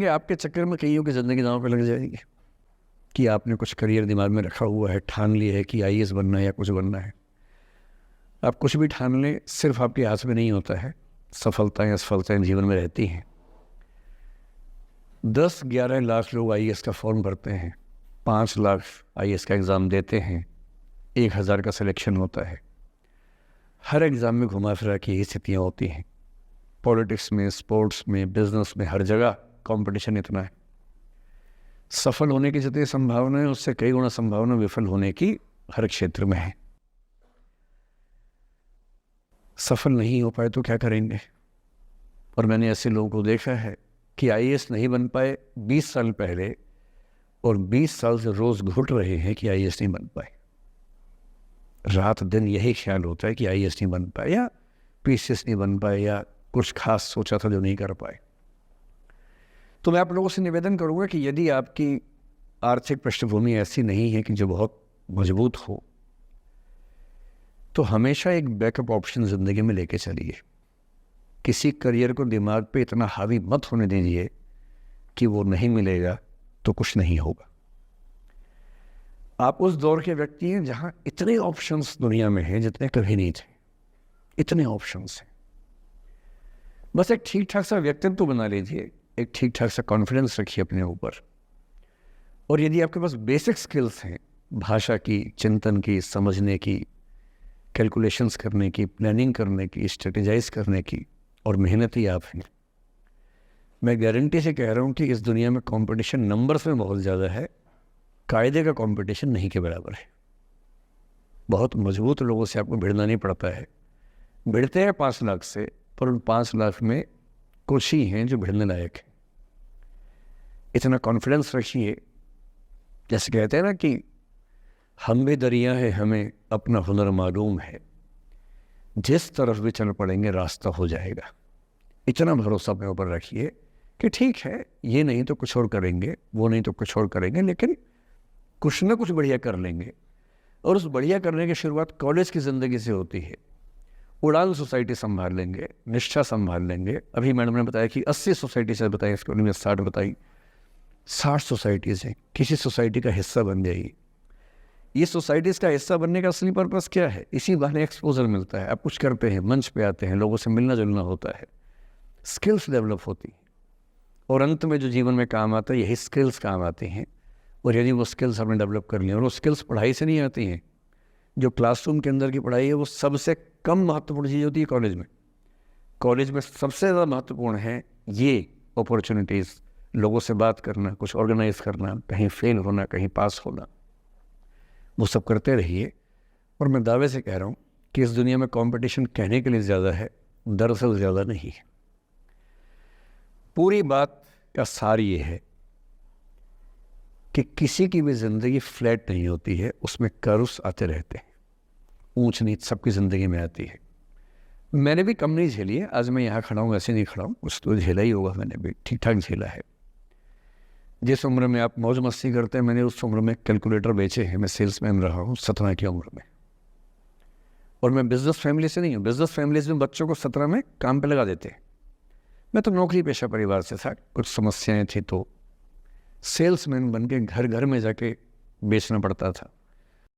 करेंगे, आपके चक्कर में कईयों की ज़िंदगी दांव पे लग जाएगी कि आपने कुछ करियर दिमाग में रखा हुआ है, ठान लिया है कि आईएएस बनना है या कुछ बनना है। आप कुछ भी ठान लें, सिर्फ आपके हाथ में नहीं होता है। सफलताएं असफलताएं जीवन में रहती हैं। 10-11 लाख लोग आईएएस का फॉर्म भरते हैं, 5 लाख आईएएस का एग्ज़ाम देते हैं, 1000 का सिलेक्शन होता है। हर एग्ज़ाम में घुमा फिरा की यही स्थितियाँ होती हैं। पॉलिटिक्स में, स्पोर्ट्स में, बिजनेस में, हर जगह कंपटीशन इतना है। सफल होने की जितनी संभावना है उससे कई गुना संभावना विफल होने की हर क्षेत्र में है। सफल नहीं हो पाए तो क्या करेंगे? और मैंने ऐसे लोगों को देखा है कि आईएएस नहीं बन पाए 20 साल पहले, और 20 साल से रोज घुट रहे हैं कि आईएएस नहीं बन पाए। रात दिन यही ख्याल होता है कि आईएएस नहीं बन पाए, या पीसीएस नहीं बन पाए, या कुछ खास सोचा था जो नहीं कर पाए। तो मैं आप लोगों से निवेदन करूंगा कि यदि आपकी आर्थिक पृष्ठभूमि ऐसी नहीं है कि जो बहुत मजबूत हो, तो हमेशा एक बैकअप ऑप्शन ज़िंदगी में लेके चलिए। किसी करियर को दिमाग पे इतना हावी मत होने दीजिए कि वो नहीं मिलेगा तो कुछ नहीं होगा। आप उस दौर के व्यक्ति हैं जहां इतने ऑप्शंस दुनिया में हैं जितने कभी नहीं थे। इतने ऑप्शंस हैं। बस एक ठीक ठाक सा व्यक्तित्व बना लीजिए, एक ठीक ठाक सा कॉन्फिडेंस रखिए अपने ऊपर, और यदि आपके पास बेसिक स्किल्स हैं, भाषा की, चिंतन की, समझने की, कैलकुलेशंस करने की, प्लानिंग करने की, स्ट्रेटेजाइज करने की, और मेहनती आप हैं, मैं गारंटी से कह रहा हूँ कि इस दुनिया में कंपटीशन नंबर्स में बहुत ज़्यादा है, कायदे का कंपटीशन नहीं के बराबर है। बहुत मजबूत लोगों से आपको भिड़ना नहीं पड़ता है। भिड़ते हैं 5 लाख से, पर उन 5 लाख में कुछ ही हैं जो भिड़ने लायक हैं। इतना कॉन्फिडेंस रखिए। जैसे कहते हैं ना कि हम भी दरिया है, हमें अपना हुनर मालूम है, जिस तरफ भी चल पड़ेंगे रास्ता हो जाएगा। इतना भरोसा अपने ऊपर रखिए कि ठीक है, ये नहीं तो कुछ और करेंगे, वो नहीं तो कुछ और करेंगे, लेकिन कुछ ना कुछ बढ़िया कर लेंगे। और उस बढ़िया करने की शुरुआत कॉलेज की ज़िंदगी से होती है। उड़ान सोसाइटी संभाल लेंगे, निष्ठा संभाल लेंगे। अभी मैडम ने बताया कि 80 सोसाइटी से बताई, इसके में 60 बताई। 60 सोसाइटीज़ हैं, किसी सोसाइटी का हिस्सा बन जाइए। ये सोसाइटीज़ का हिस्सा बनने का असली पर्पस क्या है? इसी बहाने एक्सपोजर मिलता है, आप कुछ करते हैं, मंच पे आते हैं, लोगों से मिलना जुलना होता है, स्किल्स डेवलप होती हैं, और अंत में जो जीवन में काम आता है यही स्किल्स काम आते हैं। और यदि वो स्किल्स हमने डेवलप कर लिए, और वो स्किल्स पढ़ाई से नहीं आती हैं, जो क्लासरूम के अंदर की पढ़ाई है वो सबसे कम महत्वपूर्ण चीज़ होती है कॉलेज में। कॉलेज में सबसे ज़्यादा महत्वपूर्ण है ये अपॉर्चुनिटीज़, लोगों से बात करना, कुछ ऑर्गेनाइज करना, कहीं फेल होना, कहीं पास होना, वो सब करते रहिए। और मैं दावे से कह रहा हूँ कि इस दुनिया में कंपटीशन कहने के लिए ज़्यादा है, दरअसल ज़्यादा नहीं है। पूरी बात का सार ये है कि किसी की भी ज़िंदगी फ्लैट नहीं होती है, उसमें कर्व्स आते रहते हैं, ऊंच नीच सबकी ज़िंदगी में आती है। मैंने भी कम नहीं झेली है। आज मैं यहाँ खड़ा हूँ, ऐसे नहीं खड़ा हूँ, कुछ तो झेला ही होगा, मैंने भी ठीक ठाक झेला है। जिस उम्र में आप मौज मस्ती करते हैं, मैंने उस उम्र में कैलकुलेटर बेचे हैं। मैं सेल्समैन रहा हूँ 17 की उम्र में, और मैं बिजनेस फैमिली से नहीं हूँ। बिजनेस फैमिलीज में बच्चों को 17 में काम पे लगा देते हैं। मैं तो नौकरी पेशा परिवार से था, कुछ समस्याएं थी तो सेल्समैन बन के घर घर में जाके बेचना पड़ता था।